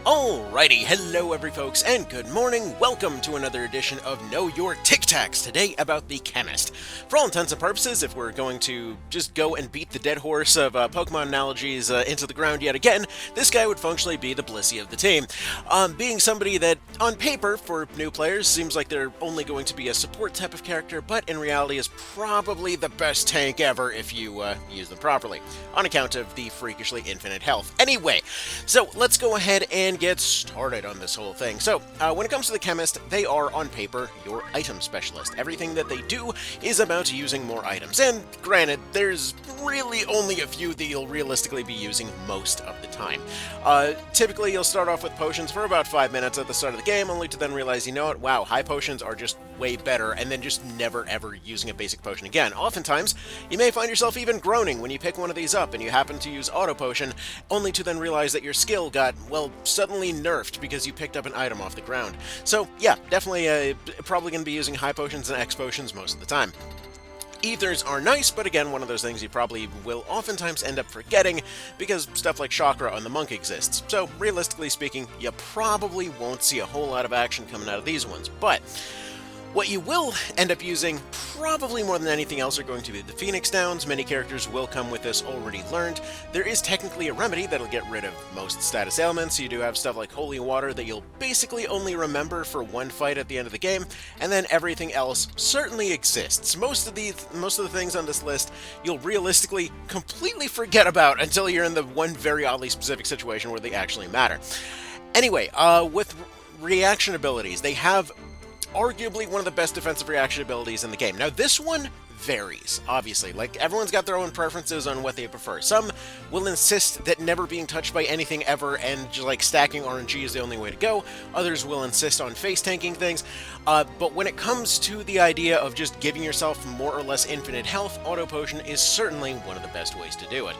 Alrighty, hello every folks, and good morning. Welcome to another edition of Know Your Tic Tacs, today about the Chemist. For all intents and purposes, if we're going to just go and beat the dead horse of Pokemon analogies into the ground yet again, this guy would functionally be the Blissey of the team. Being somebody that, on paper, for new players, seems like they're only going to be a support type of character, but in reality is probably the best tank ever if you use them properly, on account of the freakishly infinite health. Anyway, so let's go ahead and get started on this whole thing. So, when it comes to the Chemist, they are, on paper, your item specialist. Everything that they do is about using more items, and granted, there's really only a few that you'll realistically be using most of the time. Typically, you'll start off with potions for about 5 minutes at the start of the game, only to then realize, you know what, wow, high potions are just way better, and then just never ever using a basic potion again. Oftentimes, you may find yourself even groaning when you pick one of these up and you happen to use auto potion, only to then realize that your skill got, well, suddenly nerfed because you picked up an item off the ground. So yeah, definitely probably going to be using high potions and X potions most of the time. Ethers are nice, but again, one of those things you probably will oftentimes end up forgetting because stuff like Chakra on the Monk exists. So realistically speaking, you probably won't see a whole lot of action coming out of these ones, but what you will end up using, probably more than anything else, are going to be the Phoenix Downs. Many characters will come with this already learned. There is technically a remedy that'll get rid of most status ailments. You do have stuff like Holy Water that you'll basically only remember for one fight at the end of the game, and then everything else certainly exists. Most of the things on this list you'll realistically completely forget about until you're in the one very oddly specific situation where they actually matter. Anyway, with reaction abilities, they have arguably one of the best defensive reaction abilities in the game. Now, this one varies, obviously. Like, everyone's got their own preferences on what they prefer. Some will insist that never being touched by anything ever and just, like, stacking RNG is the only way to go. Others will insist on face tanking things. But when it comes to the idea of just giving yourself more or less infinite health, Auto Potion is certainly one of the best ways to do it.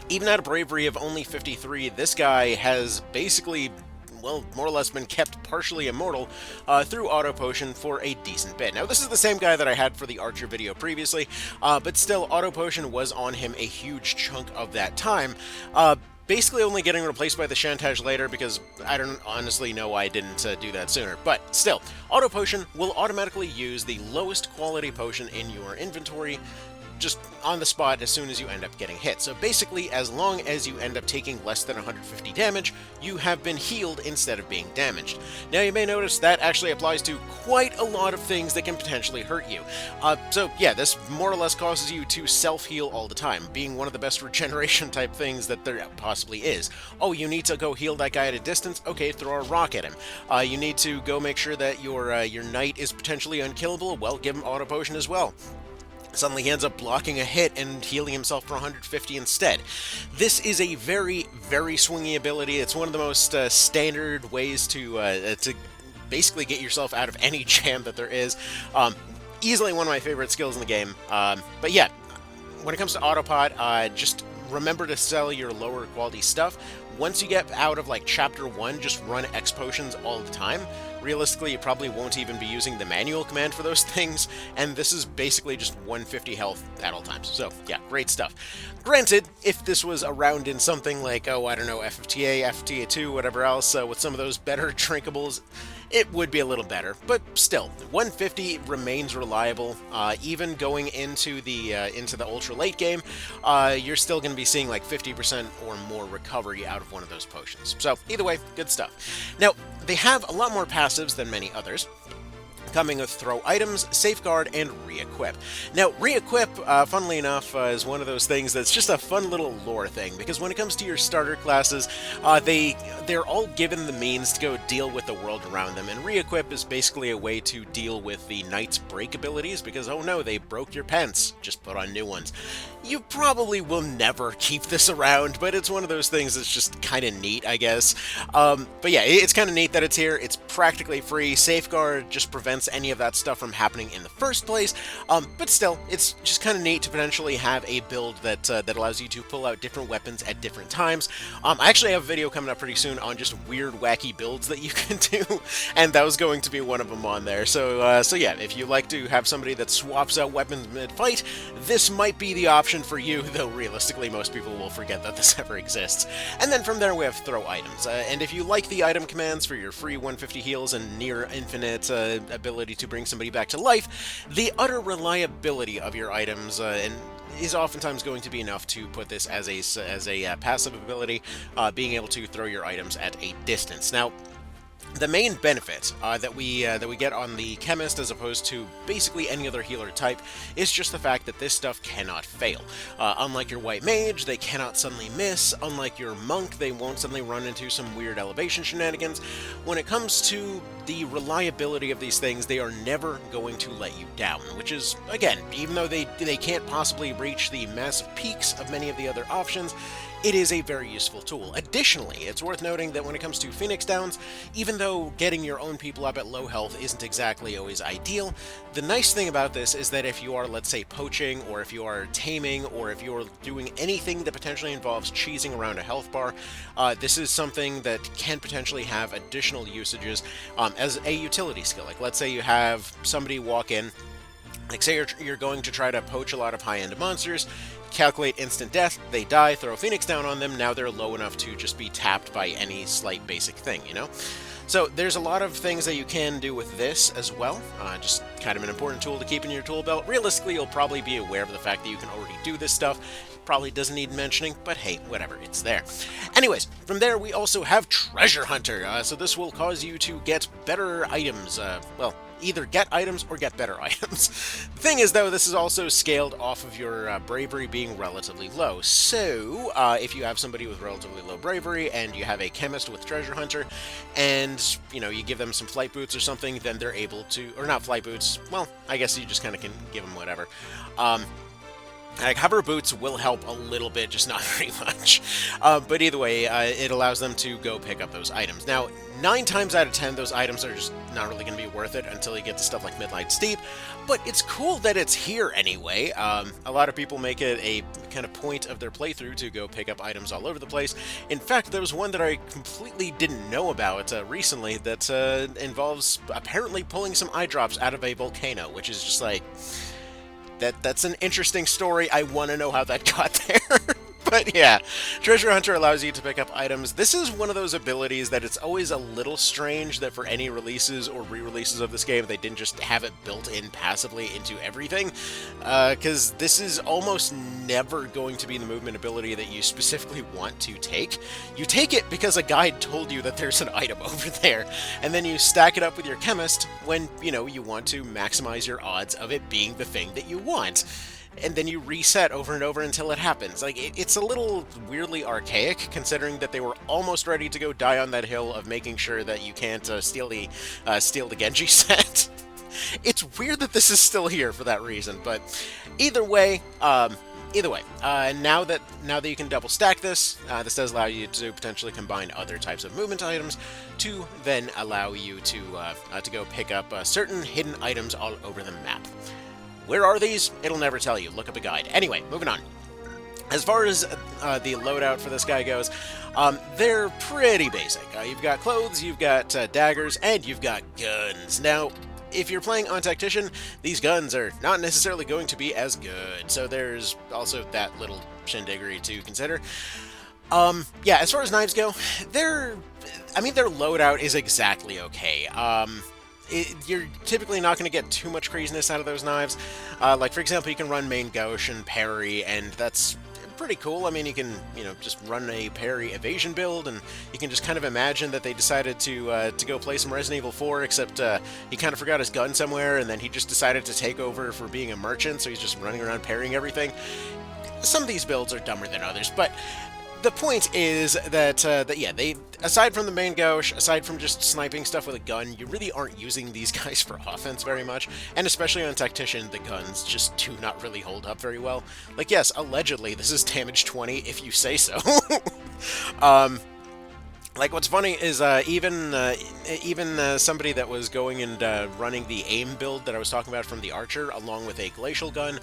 Even at a bravery of only 53, this guy has basically, well, more or less been kept partially immortal through Auto Potion for a decent bit. Now, this is the same guy that I had for the Archer video previously, but still, Auto Potion was on him a huge chunk of that time, basically only getting replaced by the Chantage later because I don't honestly know why I didn't do that sooner. But still, Auto Potion will automatically use the lowest quality potion in your inventory just on the spot as soon as you end up getting hit. So basically, as long as you end up taking less than 150 damage, you have been healed instead of being damaged. Now, you may notice that actually applies to quite a lot of things that can potentially hurt you. So yeah, this more or less causes you to self-heal all the time, being one of the best regeneration type things that there possibly is. Oh, you need to go heal that guy at a distance? Okay, throw a rock at him. You need to go make sure that your knight is potentially unkillable? Well, give him Auto Potion as well. Suddenly he ends up blocking a hit and healing himself for 150 instead. This is a very, very swingy ability. It's one of the most standard ways to basically get yourself out of any jam that there is. Easily one of my favorite skills in the game. But yeah, when it comes to Autopod, just remember to sell your lower quality stuff. Once you get out of, like, Chapter 1, just run X potions all the time. Realistically, you probably won't even be using the manual command for those things, and this is basically just 150 health at all times. So, yeah, great stuff. Granted, if this was around in something like, oh, I don't know, FFTA, FFTA2, whatever else, with some of those better drinkables, it would be a little better, but still, 150 remains reliable. Even going into the ultra late game, you're still going to be seeing like 50% or more recovery out of one of those potions. So either way, good stuff. Now, they have a lot more passives than many others, coming with Throw Items, Safeguard, and Re-Equip. Now, Re-Equip, funnily enough, is one of those things that's just a fun little lore thing, because when it comes to your starter classes, they're all given the means to go deal with the world around them, and Re-Equip is basically a way to deal with the Knight's break abilities, because, oh no, they broke your pants, just put on new ones. You probably will never keep this around, but it's one of those things that's just kind of neat, I guess. But yeah, it's kind of neat that it's here. It's practically free. Safeguard just prevents any of that stuff from happening in the first place, but still, it's just kind of neat to potentially have a build that allows you to pull out different weapons at different times. I actually have a video coming up pretty soon information on just weird, wacky builds that you can do, and that was going to be one of them on there. So yeah, if you like to have somebody that swaps out weapons mid-fight, this might be the option for you, though realistically most people will forget that this ever exists. And then from there we have throw items, and if you like the item commands for your free 150 heals and near infinite ability to bring somebody back to life, the utter reliability of your items is oftentimes going to be enough to put this as a passive ability, being able to throw your items at a distance. Now, the main benefit that we get on the Chemist, as opposed to basically any other healer type, is just the fact that this stuff cannot fail. Unlike your White Mage, they cannot suddenly miss. Unlike your Monk, they won't suddenly run into some weird elevation shenanigans. When it comes to the reliability of these things, they are never going to let you down, which is, again, even though they can't possibly reach the massive peaks of many of the other options, it is a very useful tool. Additionally, it's worth noting that when it comes to Phoenix Downs, even though getting your own people up at low health isn't exactly always ideal, the nice thing about this is that if you are, let's say, poaching, or if you are taming, or if you're doing anything that potentially involves cheesing around a health bar, this is something that can potentially have additional usages as a utility skill. Like, let's say you have somebody walk in, like say you're going to try to poach a lot of high-end monsters, calculate instant death, they die, throw a Phoenix down on them, now they're low enough to just be tapped by any slight basic thing, you know? So there's a lot of things that you can do with this as well, just kind of an important tool to keep in your tool belt. Realistically, you'll probably be aware of the fact that you can already do this stuff. Probably doesn't need mentioning, but hey, whatever, it's there. Anyways, from there we also have Treasure Hunter, so this will cause you to get better items, well, either get items or get better items. The thing is, though, this is also scaled off of your bravery being relatively low. So, if you have somebody with relatively low bravery and you have a Chemist with Treasure Hunter, and, you know, you give them some flight boots or something, then they're able to, or not flight boots, well, I guess you just kind of can give them whatever. Hover boots will help a little bit, just not very much. But either way, it allows them to go pick up those items. Now, 9 times out of 10, those items are just not really going to be worth it until you get to stuff like Midnight Steep. But it's cool that it's here anyway. A lot of people make it a kind of point of their playthrough to go pick up items all over the place. In fact, there was one that I completely didn't know about recently that involves apparently pulling some eye drops out of a volcano, which is just like... That's an interesting story. I want to know how that got there. But yeah, Treasure Hunter allows you to pick up items. This is one of those abilities that it's always a little strange that for any releases or re-releases of this game, they didn't just have it built in passively into everything. Because this is almost never going to be the movement ability that you specifically want to take. You take it because a guide told you that there's an item over there, and then you stack it up with your Chemist when, you know, you want to maximize your odds of it being the thing that you want. And then you reset over and over until it happens. Like, it's a little weirdly archaic, considering that they were almost ready to go die on that hill of making sure that you can't steal the Genji set. It's weird that this is still here for that reason, but either way, now that you can double stack this, this does allow you to potentially combine other types of movement items to then allow you to go pick up certain hidden items all over the map. Where are these? It'll never tell you. Look up a guide. Anyway, moving on. As far as the loadout for this guy goes, they're pretty basic. You've got clothes, you've got daggers, and you've got guns. Now, if you're playing on Tactician, these guns are not necessarily going to be as good, so there's also that little shindiggery to consider. Yeah, as far as knives go, their loadout is exactly okay. You're typically not going to get too much craziness out of those knives. Like, for example, you can run main gauche and parry, and that's pretty cool. I mean, you can, just run a parry evasion build, and you can just kind of imagine that they decided to go play some Resident Evil 4, except he kind of forgot his gun somewhere, and then he just decided to take over for being a merchant, so he's just running around parrying everything. Some of these builds are dumber than others, but the point is that, they, aside from the main gauche, aside from just sniping stuff with a gun, you really aren't using these guys for offense very much, and especially on Tactician, the guns just do not really hold up very well. Like, yes, allegedly, this is damage 20, if you say so. Like, what's funny is, even somebody that was going and running the aim build that I was talking about from the Archer, along with a glacial gun,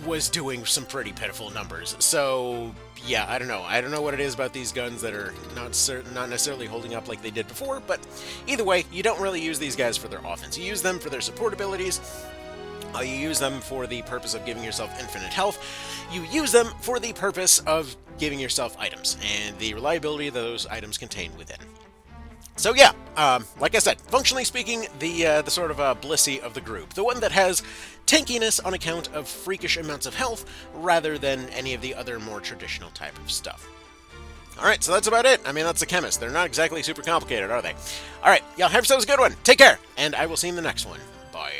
was doing some pretty pitiful numbers. So yeah, I don't know. I don't know what it is about these guns that are not necessarily holding up like they did before, but either way, you don't really use these guys for their offense. You use them for their support abilities. You use them for the purpose of giving yourself infinite health. You use them for the purpose of giving yourself items, and the reliability those items contain within. So yeah, like I said, functionally speaking, the sort of Blissey of the group. The one that has tankiness on account of freakish amounts of health, rather than any of the other more traditional type of stuff. Alright, so that's about it. I mean, that's a Chemist. They're not exactly super complicated, are they? Alright, y'all have yourselves a good one. Take care, and I will see you in the next one. Bye.